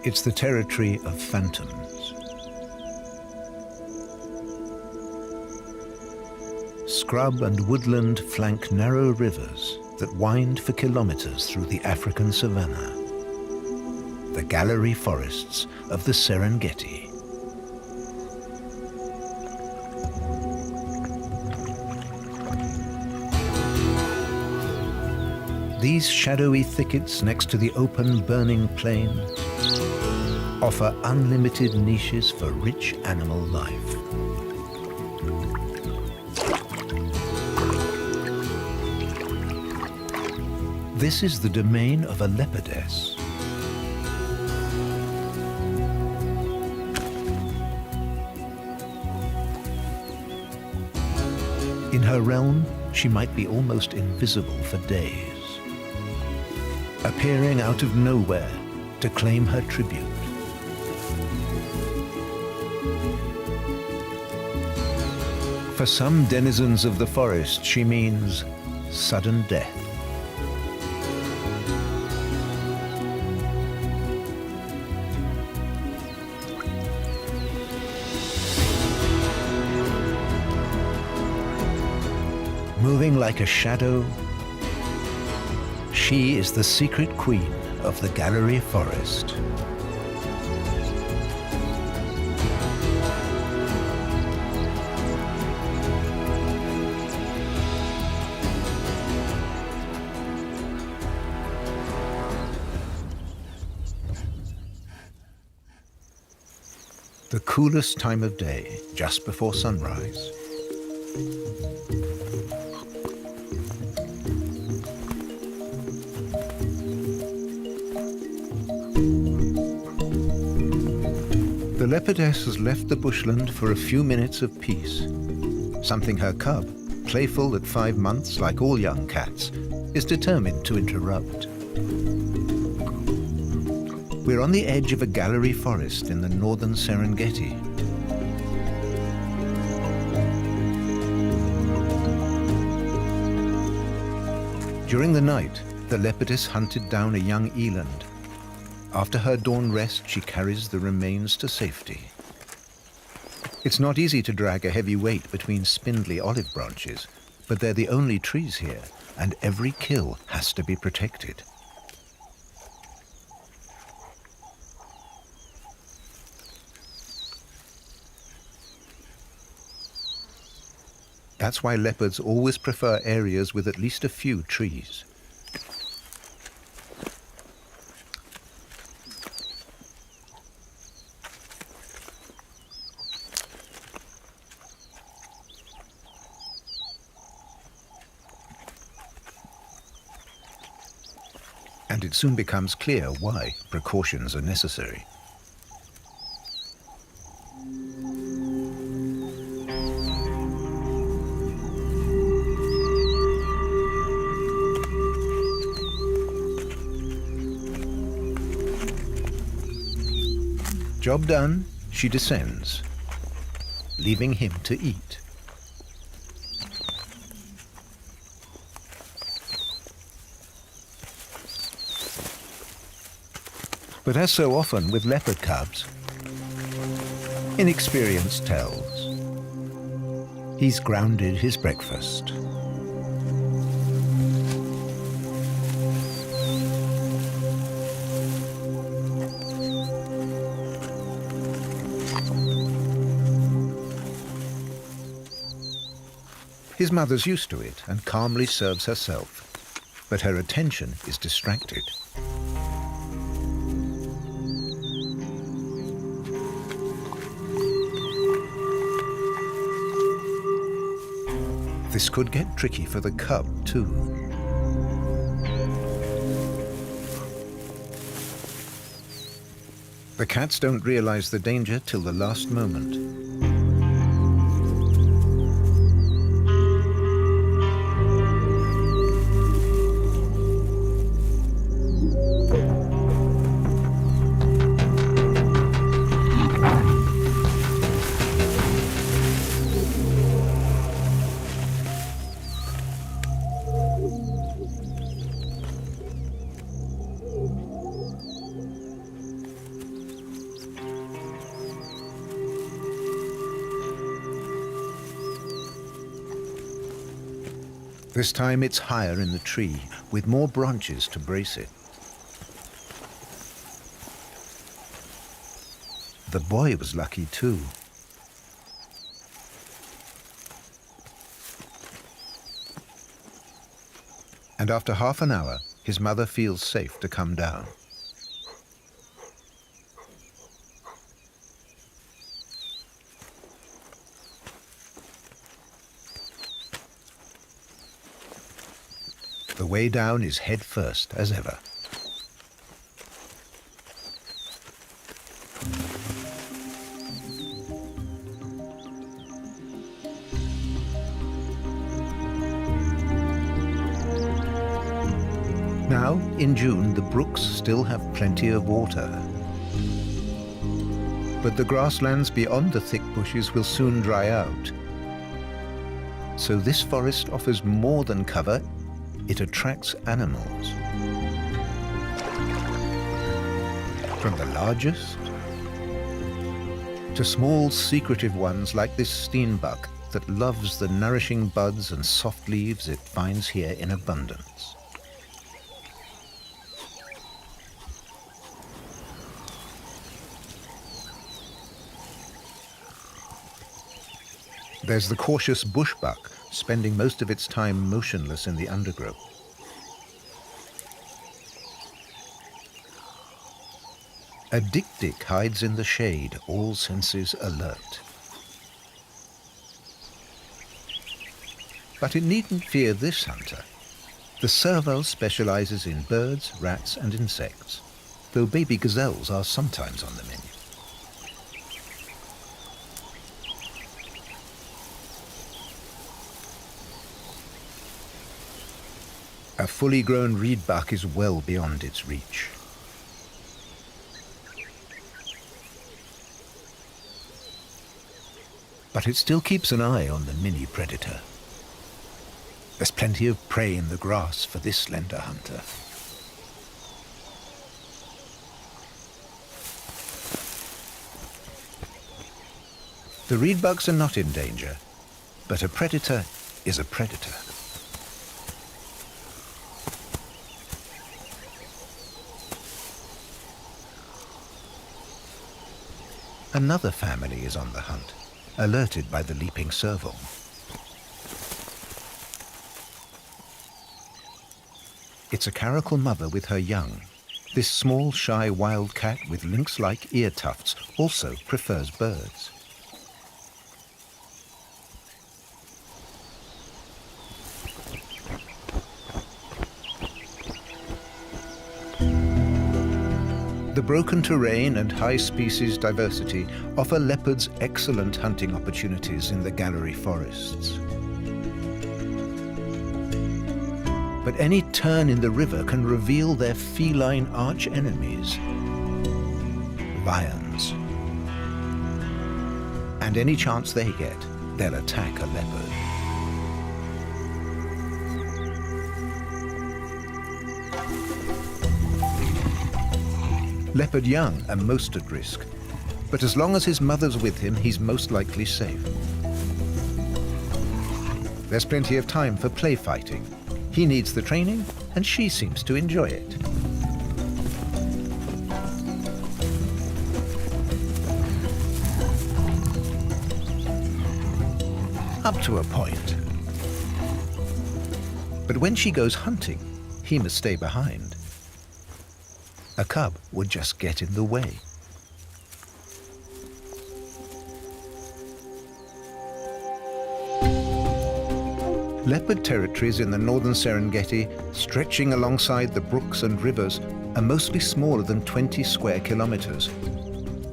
It's the territory of phantoms. Scrub and woodland flank narrow rivers that wind for kilometers through the African savanna. The gallery forests of the Serengeti. These shadowy thickets next to the open, burning plain offer unlimited niches for rich animal life. This is the domain of a leopardess. In her realm, she might be almost invisible for days, appearing out of nowhere to claim her tribute. For some denizens of the forest, she means sudden death. Moving like a shadow, she is the secret queen of the gallery forest. The coolest time of day, just before sunrise. The leopardess has left the bushland for a few minutes of peace, something her cub, playful at 5 months like all young cats, is determined to interrupt. We're on the edge of a gallery forest in the northern Serengeti. During the night, the leopardess hunted down a young eland. After her dawn rest, she carries the remains to safety. It's not easy to drag a heavy weight between spindly olive branches, but they're the only trees here, and every kill has to be protected. That's why leopards always prefer areas with at least a few trees. And it soon becomes clear why precautions are necessary. Job done, she descends, leaving him to eat. But as so often with leopard cubs, inexperience tells. He's grounded his breakfast. His mother's used to it and calmly serves herself, but her attention is distracted. This could get tricky for the cub, too. The cats don't realize the danger till the last moment. This time it's higher in the tree, with more branches to brace it. The boy was lucky too. And after half an hour, his mother feels safe to come down. The way down is head first, as ever. Now, in June, the brooks still have plenty of water. But the grasslands beyond the thick bushes will soon dry out. So this forest offers more than cover. It attracts animals. From the largest to small secretive ones like this steenbuck that loves the nourishing buds and soft leaves it finds here in abundance. There's the cautious bushbuck, spending most of its time motionless in the undergrowth. A dik-dik hides in the shade, all senses alert. But it needn't fear this hunter. The serval specializes in birds, rats, and insects, though baby gazelles are sometimes on the menu. A fully grown reedbuck is well beyond its reach. But it still keeps an eye on the mini predator. There's plenty of prey in the grass for this slender hunter. The reedbucks are not in danger, but a predator is a predator. Another family is on the hunt, alerted by the leaping serval. It's a caracal mother with her young. This small, shy wildcat with lynx-like ear tufts also prefers birds. The broken terrain and high species diversity offer leopards excellent hunting opportunities in the gallery forests. But any turn in the river can reveal their feline arch-enemies, lions. And any chance they get, they'll attack a leopard. Leopard young are most at risk, but as long as his mother's with him, he's most likely safe. There's plenty of time for play fighting. He needs the training, and she seems to enjoy it. Up to a point. But when she goes hunting, he must stay behind. A cub would just get in the way. Leopard territories in the northern Serengeti, stretching alongside the brooks and rivers, are mostly smaller than 20 square kilometers.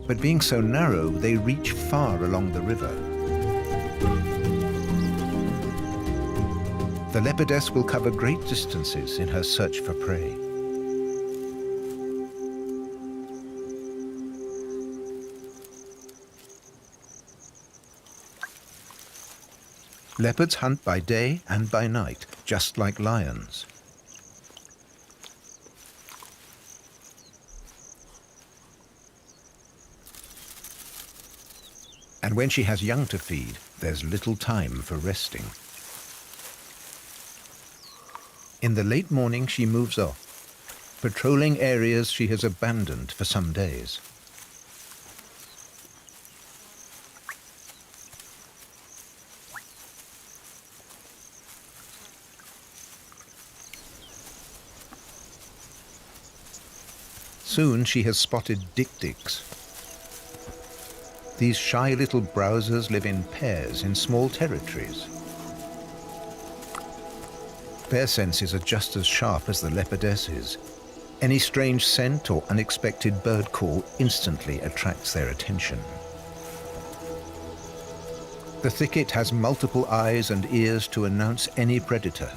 But being so narrow, they reach far along the river. The leopardess will cover great distances in her search for prey. Leopards hunt by day and by night, just like lions. And when she has young to feed, there's little time for resting. In the late morning, she moves off, patrolling areas she has abandoned for some days. Soon she has spotted dik-diks. These shy little browsers live in pairs in small territories. Their senses are just as sharp as the leopardess is. Any strange scent or unexpected bird call instantly attracts their attention. The thicket has multiple eyes and ears to announce any predator,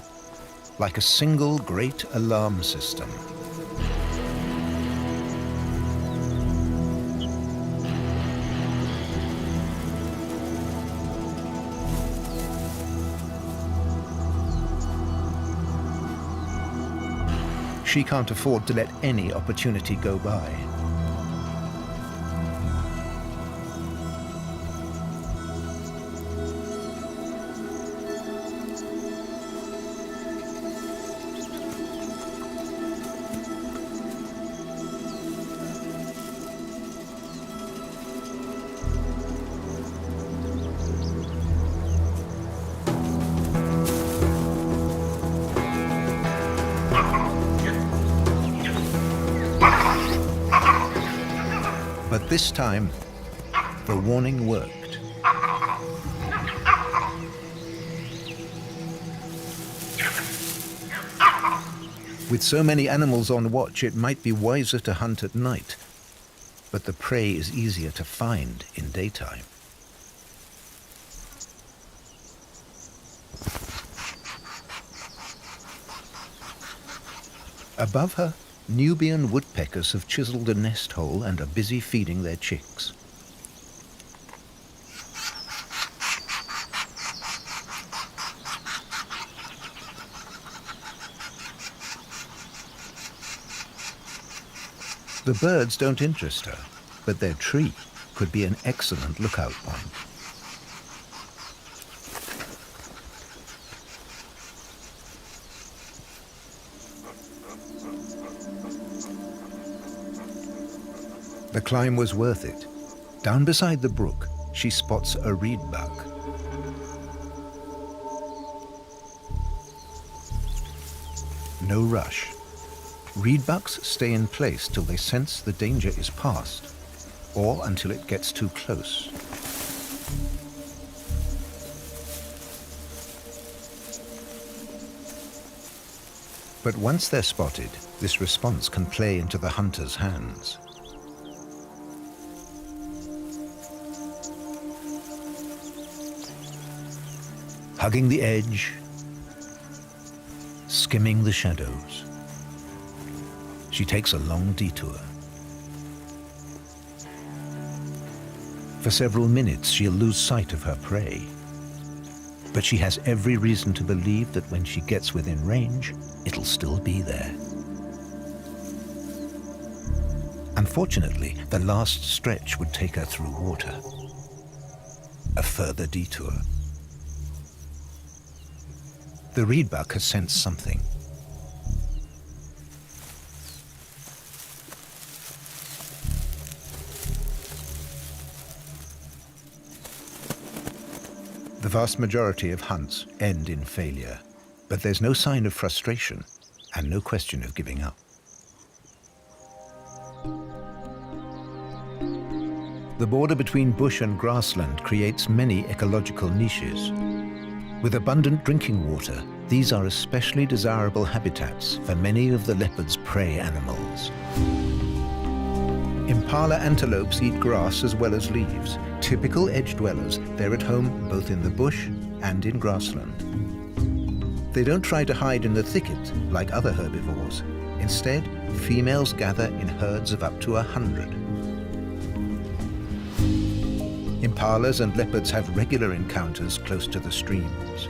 like a single great alarm system. She can't afford to let any opportunity go by. But this time, the warning worked. With so many animals on watch, it might be wiser to hunt at night, but the prey is easier to find in daytime. Above her, Nubian woodpeckers have chiseled a nest hole and are busy feeding their chicks. The birds don't interest her, but their tree could be an excellent lookout point. The climb was worth it. Down beside the brook, she spots a reedbuck. No rush. Reedbucks stay in place till they sense the danger is past, or until it gets too close. But once they're spotted, this response can play into the hunter's hands. Hugging the edge, skimming the shadows. She takes a long detour. For several minutes, she'll lose sight of her prey. But she has every reason to believe that when she gets within range, it'll still be there. Unfortunately, the last stretch would take her through water. A further detour. The reedbuck has sensed something. The vast majority of hunts end in failure, but there's no sign of frustration and no question of giving up. The border between bush and grassland creates many ecological niches. With abundant drinking water, these are especially desirable habitats for many of the leopard's prey animals. Impala antelopes eat grass as well as leaves. Typical edge dwellers, they're at home both in the bush and in grassland. They don't try to hide in the thicket like other herbivores. Instead, females gather in herds of up to 100. Impalas and leopards have regular encounters close to the streams.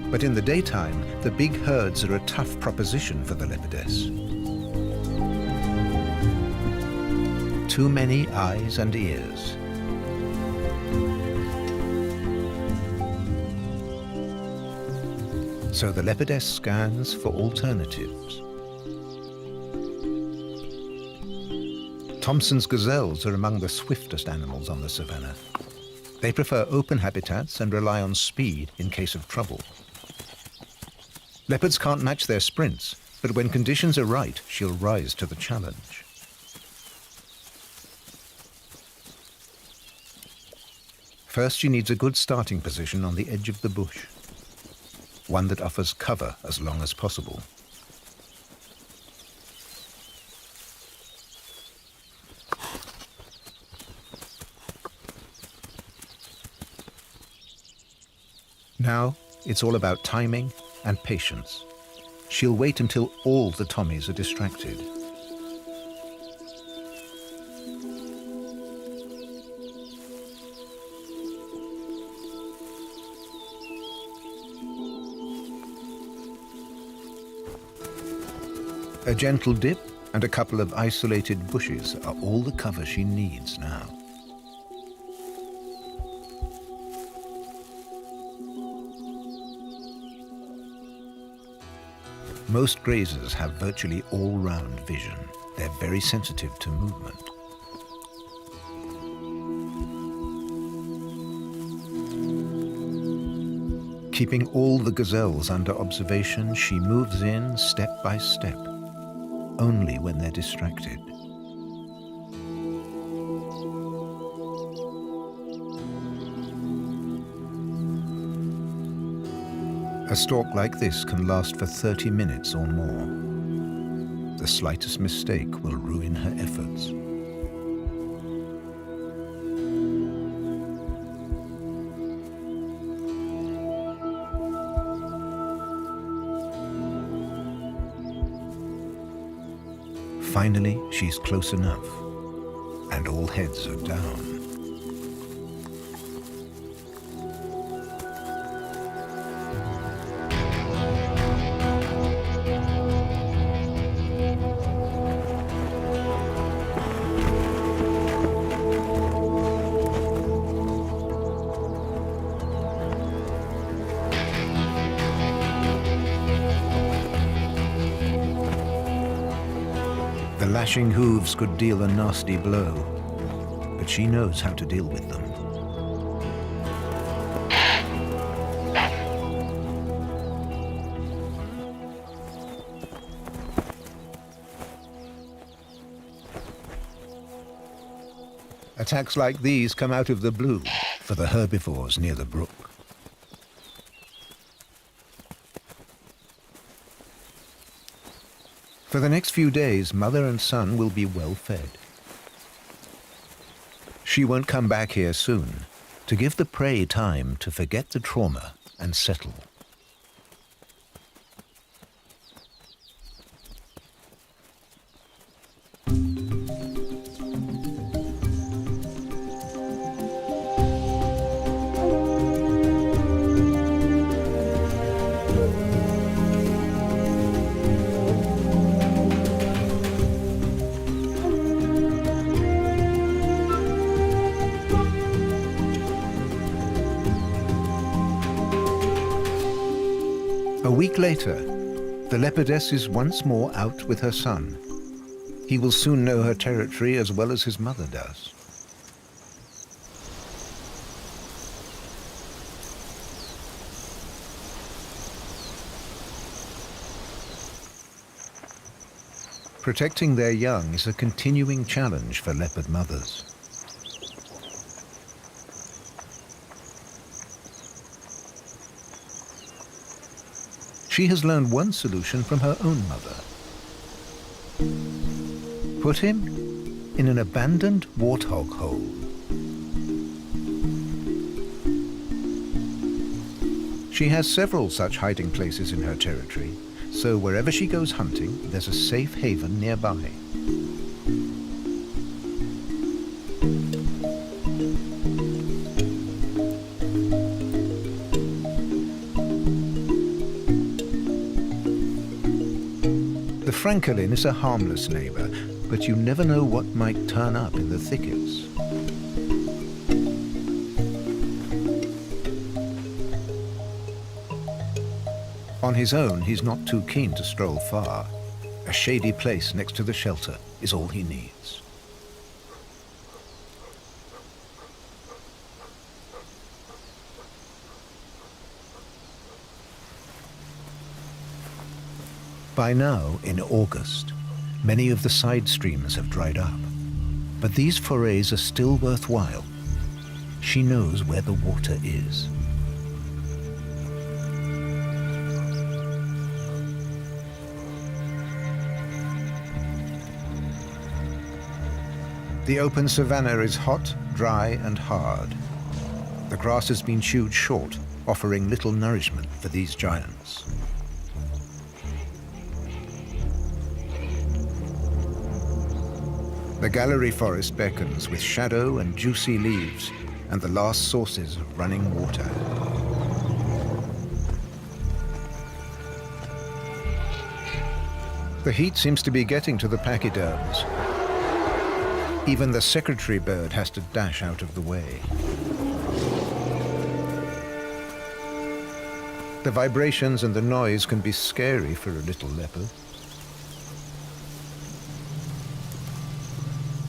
But in the daytime, the big herds are a tough proposition for the leopardess. Too many eyes and ears. So the leopardess scans for alternatives. Thompson's gazelles are among the swiftest animals on the savannah. They prefer open habitats and rely on speed in case of trouble. Leopards can't match their sprints, but when conditions are right, she'll rise to the challenge. First, she needs a good starting position on the edge of the bush, one that offers cover as long as possible. Now, it's all about timing and patience. She'll wait until all the Tommies are distracted. A gentle dip and a couple of isolated bushes are all the cover she needs now. Most grazers have virtually all-round vision. They're very sensitive to movement. Keeping all the gazelles under observation, she moves in step by step, only when they're distracted. A stalk like this can last for 30 minutes or more. The slightest mistake will ruin her efforts. Finally, she's close enough, and all heads are down. The lashing hooves could deal a nasty blow, but she knows how to deal with them. Attacks like these come out of the blue for the herbivores near the brook. For the next few days, mother and son will be well fed. She won't come back here soon, to give the prey time to forget the trauma and settle. A week later, the leopardess is once more out with her son. He will soon know her territory as well as his mother does. Protecting their young is a continuing challenge for leopard mothers. She has learned one solution from her own mother. Put him in an abandoned warthog hole. She has several such hiding places in her territory, so wherever she goes hunting, there's a safe haven nearby. The francolin is a harmless neighbor, but you never know what might turn up in the thickets. On his own, he's not too keen to stroll far. A shady place next to the shelter is all he needs. By now, in August, many of the side streams have dried up. But these forays are still worthwhile. She knows where the water is. The open savanna is hot, dry, and hard. The grass has been chewed short, offering little nourishment for these giants. The gallery forest beckons with shadow and juicy leaves and the last sources of running water. The heat seems to be getting to the pachyderms. Even the secretary bird has to dash out of the way. The vibrations and the noise can be scary for a little leopard.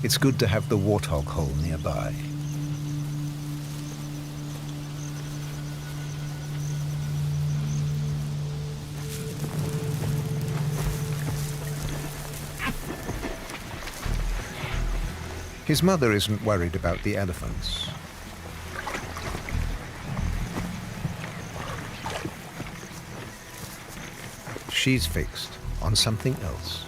It's good to have the warthog hole nearby. His mother isn't worried about the elephants. She's fixed on something else.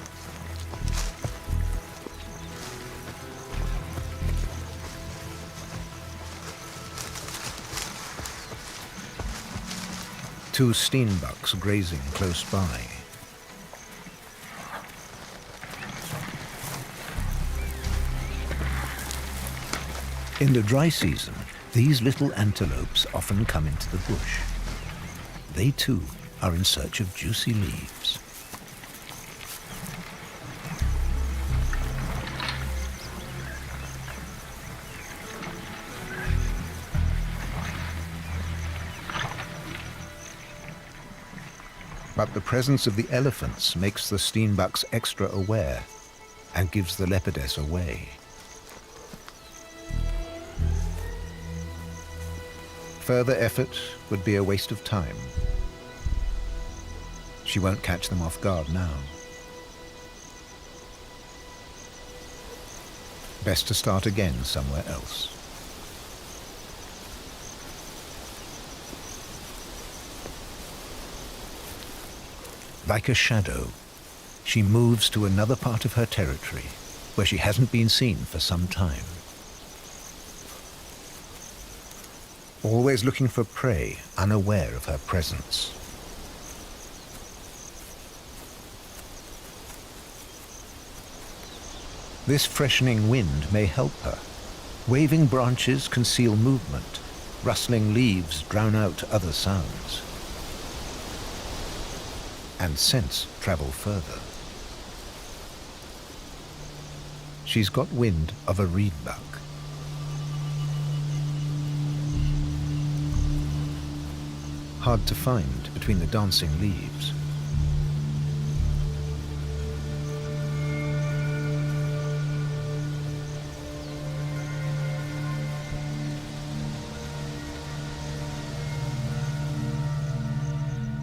Two steenbucks grazing close by. In the dry season, these little antelopes often come into the bush. They too are in search of juicy leaves. But the presence of the elephants makes the steenbucks extra aware and gives the leopardess away. Further effort would be a waste of time. She won't catch them off guard now. Best to start again somewhere else. Like a shadow, she moves to another part of her territory where she hasn't been seen for some time. Always looking for prey, unaware of her presence. This freshening wind may help her. Waving branches conceal movement. Rustling leaves drown out other sounds. And scents travel further. She's got wind of a reedbuck. Hard to find between the dancing leaves.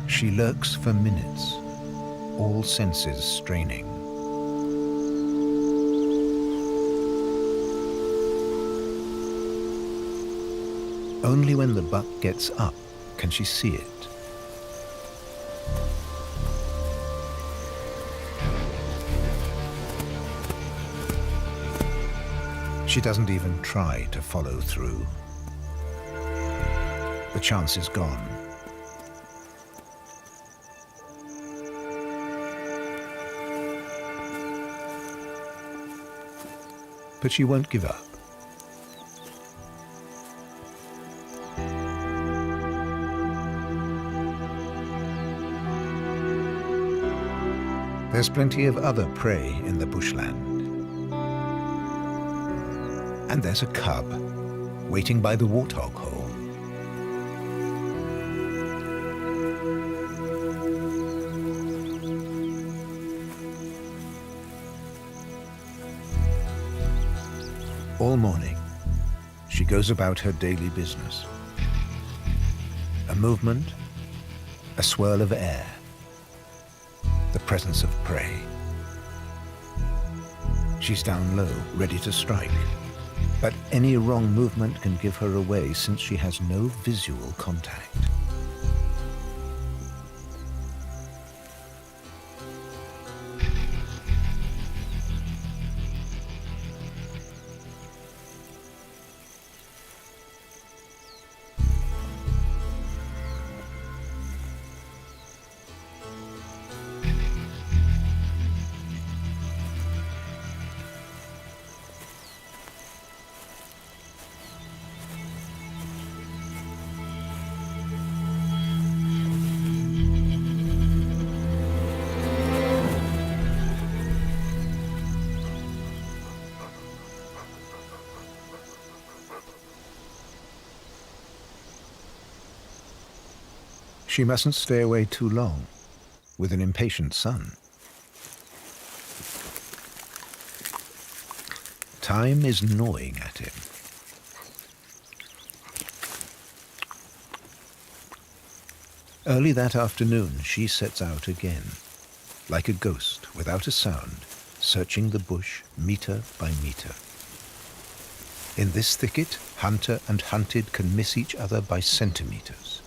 She lurks for minutes, all senses straining. Only when the buck gets up can she see it. She doesn't even try to follow through. The chance is gone. But she won't give up. There's plenty of other prey in the bushland. And there's a cub waiting by the warthog hole. All morning, she goes about her daily business. A movement, a swirl of air, the presence of prey. She's down low, ready to strike. But any wrong movement can give her away since she has no visual contact. She mustn't stay away too long, with an impatient son. Time is gnawing at him. Early that afternoon, she sets out again, like a ghost, without a sound, searching the bush meter by meter. In this thicket, hunter and hunted can miss each other by centimeters.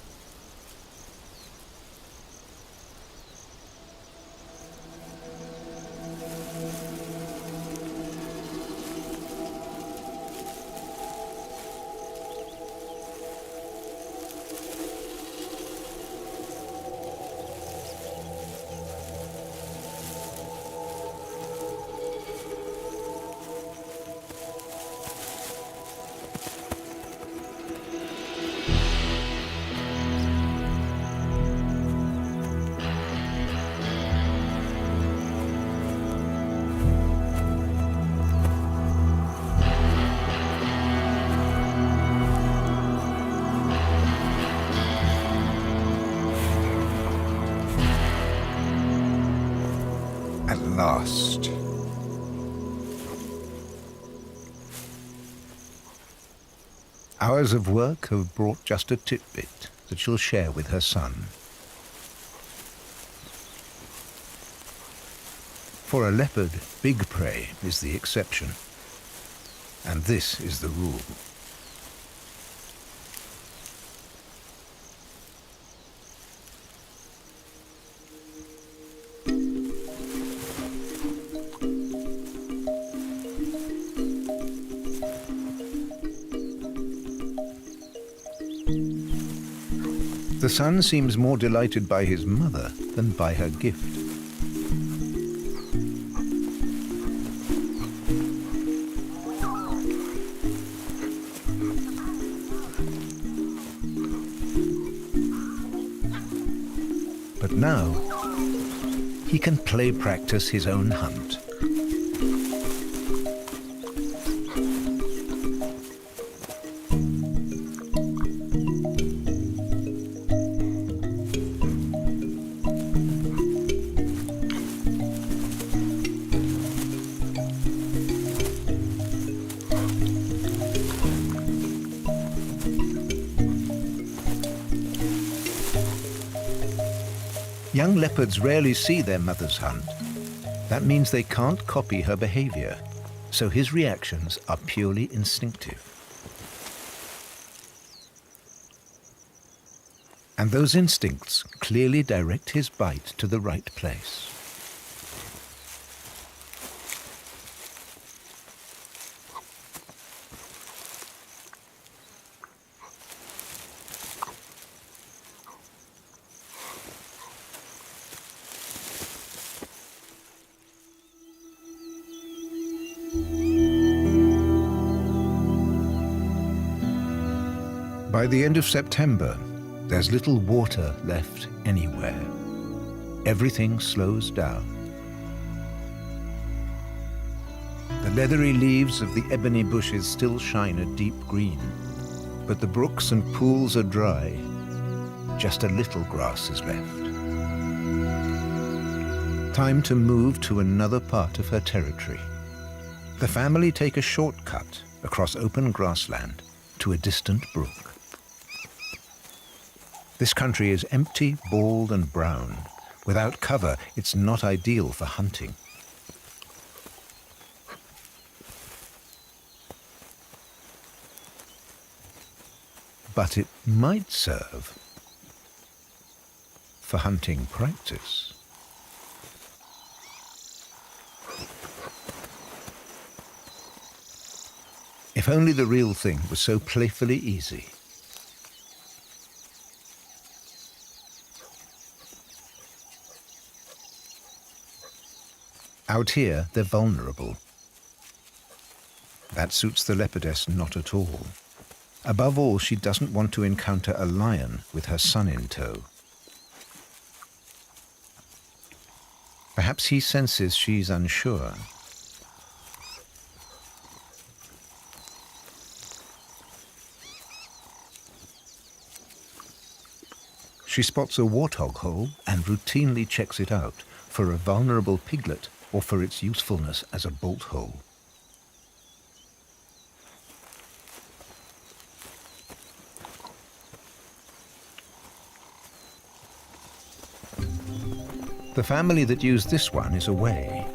At last. Hours of work have brought just a tidbit that she'll share with her son. For a leopard, big prey is the exception, and this is the rule. The son seems more delighted by his mother than by her gift. But now, he can play practice his own hunt. Young leopards rarely see their mothers hunt. That means they can't copy her behavior, so his reactions are purely instinctive. And those instincts clearly direct his bite to the right place. By the end of September, there's little water left anywhere. Everything slows down. The leathery leaves of the ebony bushes still shine a deep green, but the brooks and pools are dry. Just a little grass is left. Time to move to another part of her territory. The family take a shortcut across open grassland to a distant brook. This country is empty, bald and brown. Without cover, it's not ideal for hunting. But it might serve for hunting practice. If only the real thing was so playfully easy. Out here, they're vulnerable. That suits the leopardess not at all. Above all, she doesn't want to encounter a lion with her son in tow. Perhaps he senses she's unsure. She spots a warthog hole and routinely checks it out for a vulnerable piglet or for its usefulness as a bolt hole. The family that used this one is away.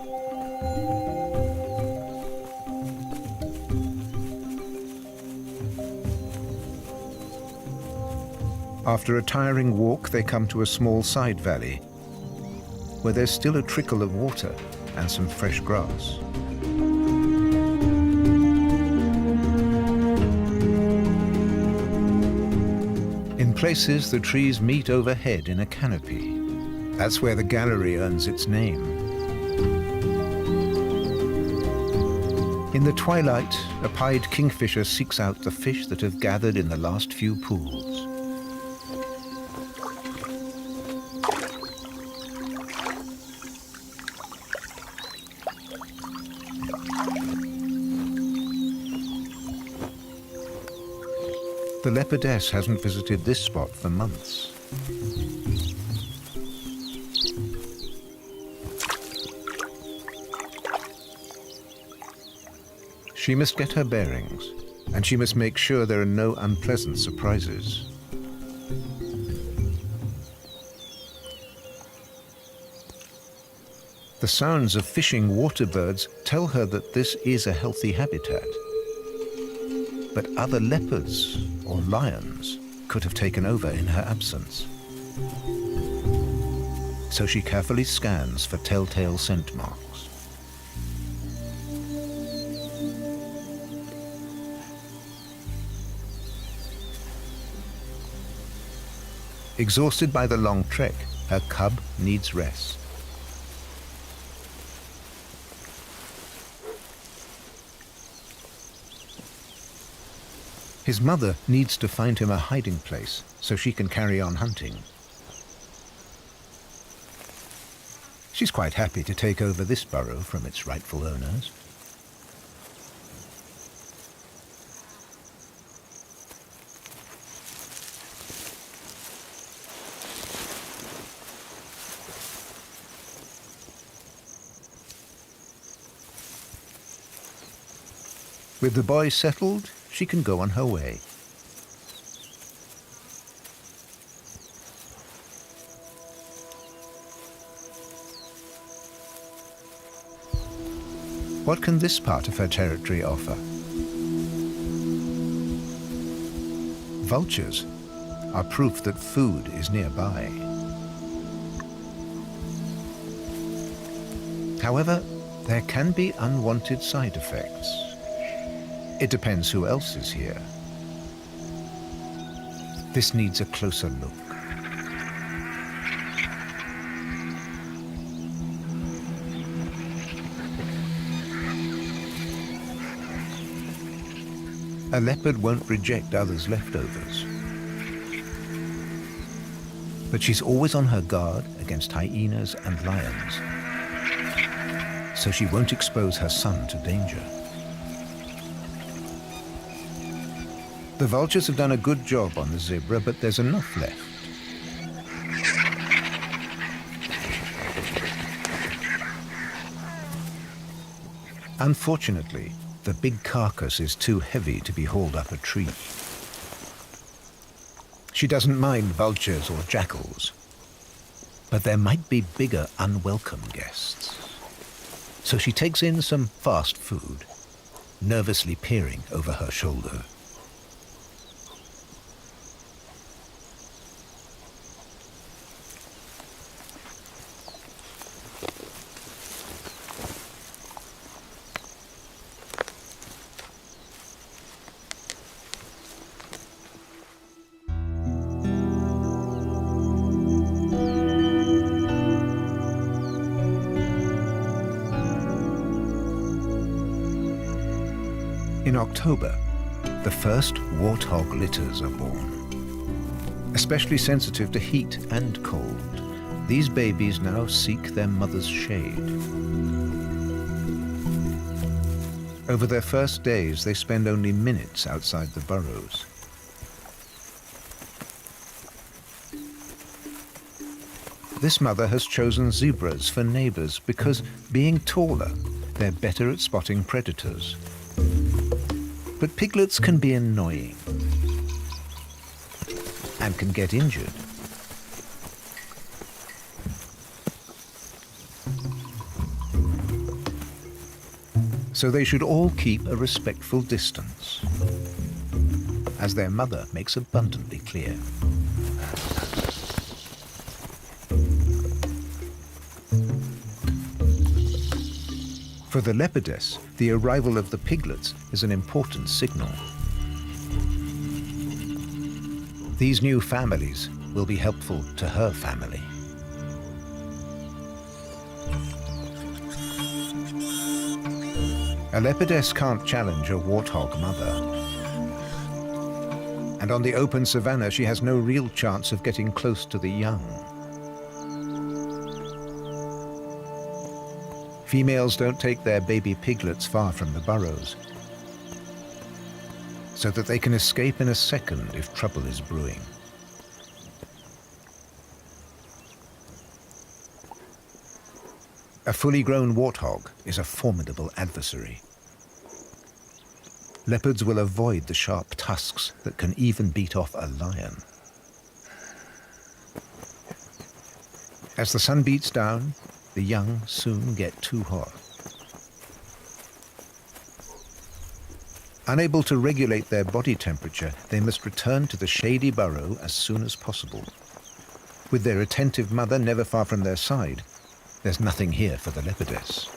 After a tiring walk, they come to a small side valley where there's still a trickle of water and some fresh grass. In places, the trees meet overhead in a canopy. That's where the gallery earns its name. In the twilight, a pied kingfisher seeks out the fish that have gathered in the last few pools. The leopardess hasn't visited this spot for months. She must get her bearings, and she must make sure there are no unpleasant surprises. The sounds of fishing water birds tell her that this is a healthy habitat. But other leopards or lions could have taken over in her absence. So she carefully scans for telltale scent marks. Exhausted by the long trek, her cub needs rest. His mother needs to find him a hiding place so she can carry on hunting. She's quite happy to take over this burrow from its rightful owners. With the boy settled, she can go on her way. What can this part of her territory offer? Vultures are proof that food is nearby. However, there can be unwanted side effects. It depends who else is here. This needs a closer look. A leopard won't reject others' leftovers. But she's always on her guard against hyenas and lions, so she won't expose her son to danger. The vultures have done a good job on the zebra, but there's enough left. Unfortunately, The big carcass is too heavy to be hauled up a tree. She doesn't mind vultures or jackals, but there might be bigger unwelcome guests. So she takes in some fast food, nervously peering over her shoulder. In October, the first warthog litters are born. Especially sensitive to heat and cold, these babies now seek their mother's shade. Over their first days, they spend only minutes outside the burrows. This mother has chosen zebras for neighbors because, being taller, they're better at spotting predators. But piglets can be annoying and can get injured. So they should all keep a respectful distance, as their mother makes abundantly clear. For the leopardess, the arrival of the piglets is an important signal. These new families will be helpful to her family. A leopardess can't challenge a warthog mother. And on the open savanna, she has no real chance of getting close to the young. Females don't take their baby piglets far from the burrows, so that they can escape in a second if trouble is brewing. A fully grown warthog is a formidable adversary. Leopards will avoid the sharp tusks that can even beat off a lion. As the sun beats down, the young soon get too hot. Unable to regulate their body temperature, they must return to the shady burrow as soon as possible. With their attentive mother never far from their side, there's nothing here for the leopardess.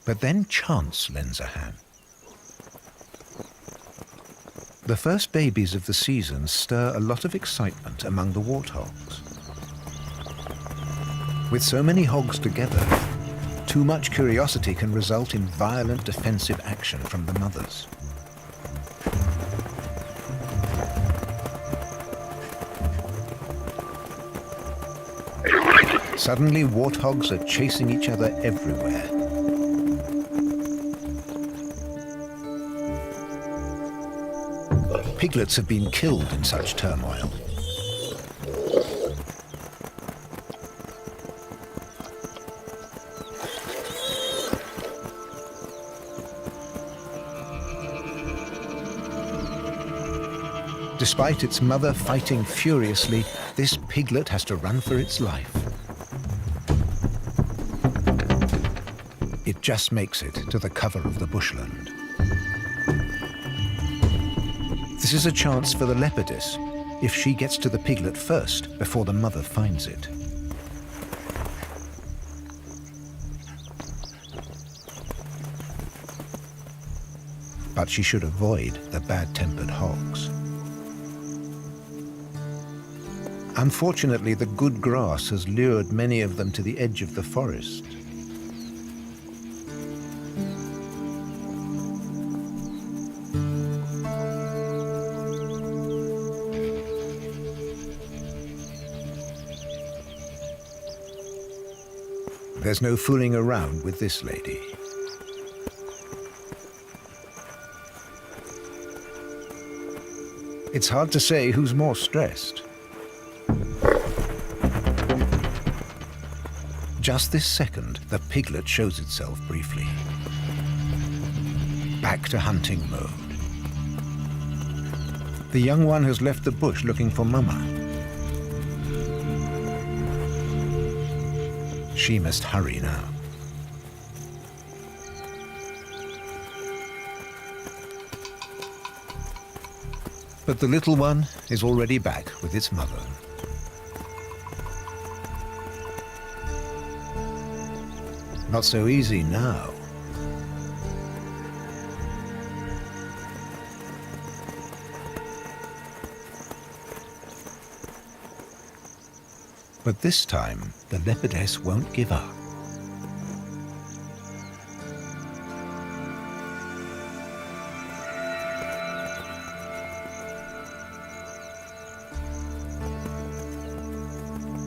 But then chance lends a hand. The first babies of the season stir a lot of excitement among the warthogs. With so many hogs together, too much curiosity can result in violent defensive action from the mothers. Suddenly, warthogs are chasing each other everywhere. Piglets have been killed in such turmoil. Despite its mother fighting furiously, this piglet has to run for its life. It just makes it to the cover of the bushland. This is a chance for the leopardess if she gets to the piglet first before the mother finds it. But she should avoid the bad-tempered hogs. Unfortunately, the good grass has lured many of them to the edge of the forest. There's no fooling around with this lady. It's hard to say who's more stressed. Just this second, the piglet shows itself briefly. Back to hunting mode. The young one has left the bush looking for Mama. She must hurry now. But the little one is already back with its mother. Not so easy now. But this time, the leopardess won't give up.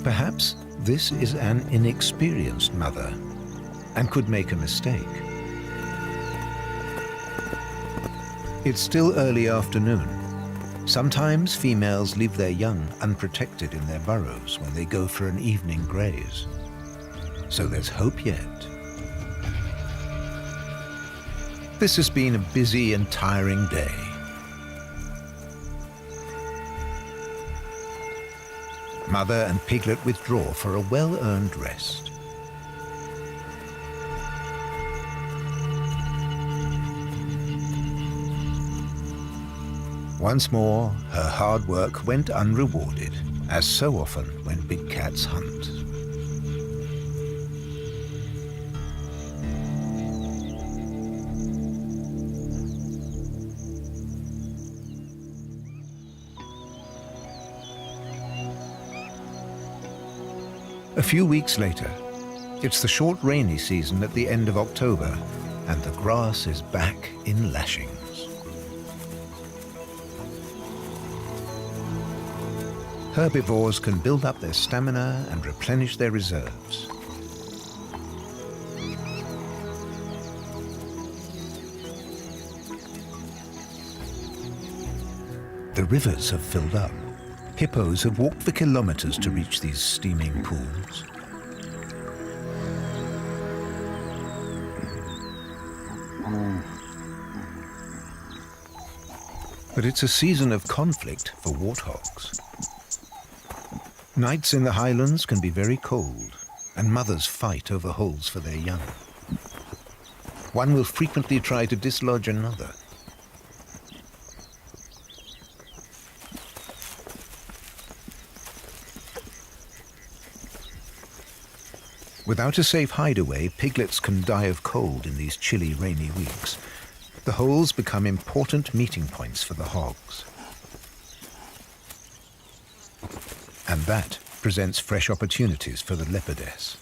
Perhaps this is an inexperienced mother and could make a mistake. It's still early afternoon. Sometimes females leave their young unprotected in their burrows when they go for an evening graze. So there's hope yet. This has been a busy and tiring day. Mother and piglet withdraw for a well-earned rest. Once more, her hard work went unrewarded, as so often when big cats hunt. A few weeks later, it's the short rainy season at the end of October, and the grass is back in lashings. Herbivores can build up their stamina and replenish their reserves. The rivers have filled up. Hippos have walked for kilometers to reach these steaming pools. But it's a season of conflict for warthogs. Nights in the highlands can be very cold, and mothers fight over holes for their young. One will frequently try to dislodge another. Without a safe hideaway, piglets can die of cold in these chilly, rainy weeks. The holes become important meeting points for the hogs. And that presents fresh opportunities for the leopardess.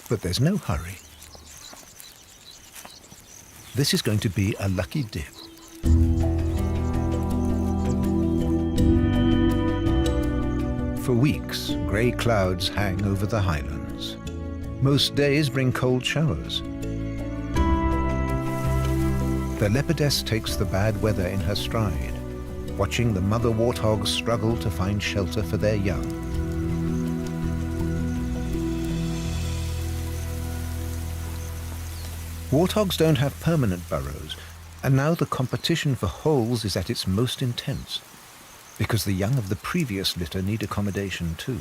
But there's no hurry. This is going to be a lucky dip. For weeks, grey clouds hang over the highlands. Most days bring cold showers. The leopardess takes the bad weather in her stride, watching the mother warthogs struggle to find shelter for their young. Warthogs don't have permanent burrows, and now the competition for holes is at its most intense, because the young of the previous litter need accommodation too.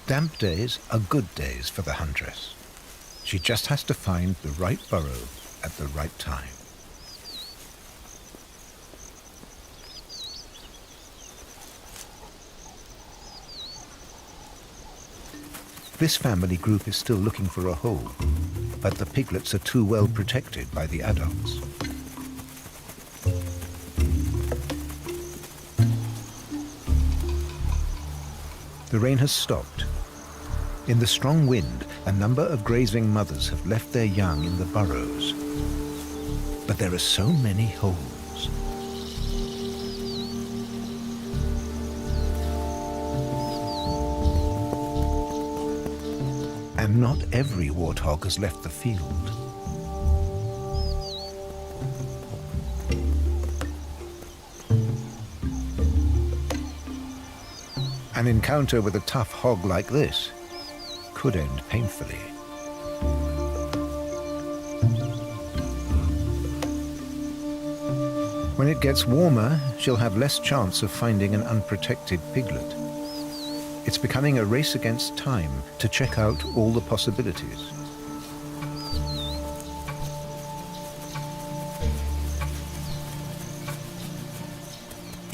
Damp days are good days for the huntress. She just has to find the right burrow at the right time. This family group is still looking for a hole, but the piglets are too well protected by the adults. The rain has stopped. In the strong wind, a number of grazing mothers have left their young in the burrows. But there are so many holes. And not every warthog has left the field. An encounter with a tough hog like this could end painfully. When it gets warmer, she'll have less chance of finding an unprotected piglet. It's becoming a race against time to check out all the possibilities.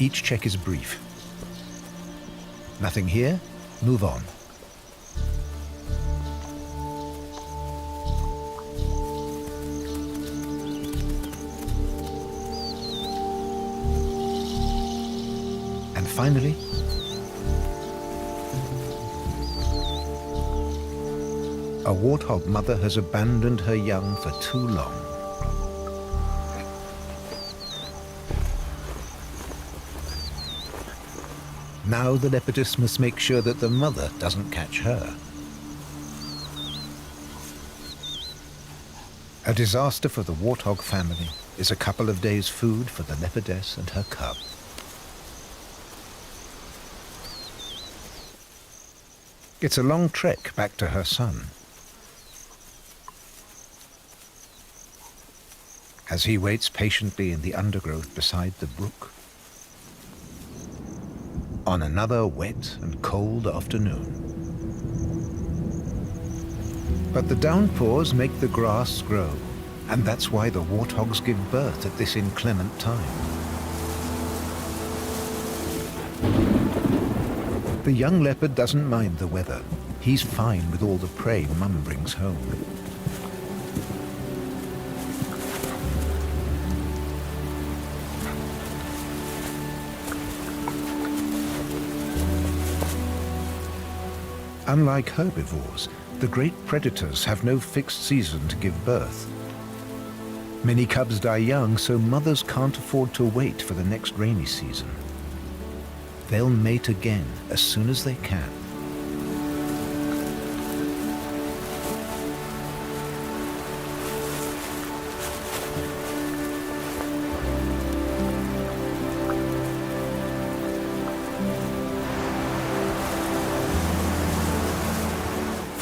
Each check is brief. Nothing here, move on. And finally, a warthog mother has abandoned her young for too long. Now the leopardess must make sure that the mother doesn't catch her. A disaster for the warthog family is a couple of days' food for the leopardess and her cub. It's a long trek back to her son. As he waits patiently in the undergrowth beside the brook, on another wet and cold afternoon. But the downpours make the grass grow, and that's why the warthogs give birth at this inclement time. The young leopard doesn't mind the weather. He's fine with all the prey Mum brings home. Unlike herbivores, the great predators have no fixed season to give birth. Many cubs die young, so mothers can't afford to wait for the next rainy season. They'll mate again as soon as they can.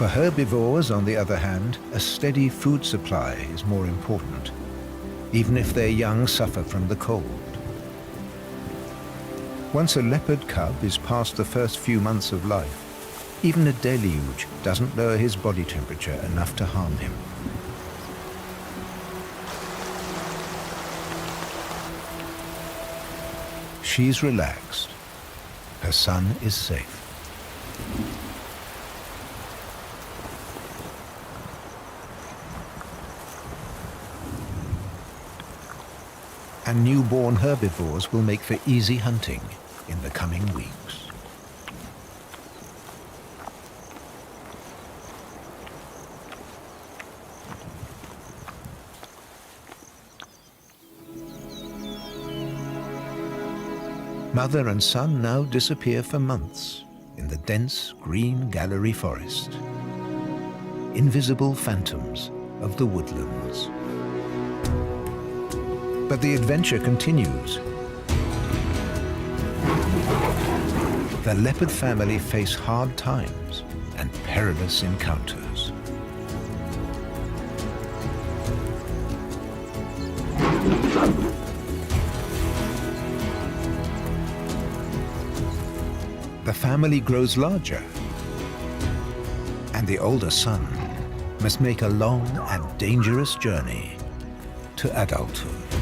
For herbivores, on the other hand, a steady food supply is more important, even if their young suffer from the cold. Once a leopard cub is past the first few months of life, even a deluge doesn't lower his body temperature enough to harm him. She's relaxed. Her son is safe. And newborn herbivores will make for easy hunting in the coming weeks. Mother and son now disappear for months in the dense green gallery forest. Invisible phantoms of the woodlands. But the adventure continues. The leopard family face hard times and perilous encounters. The family grows larger, and the older son must make a long and dangerous journey to adulthood.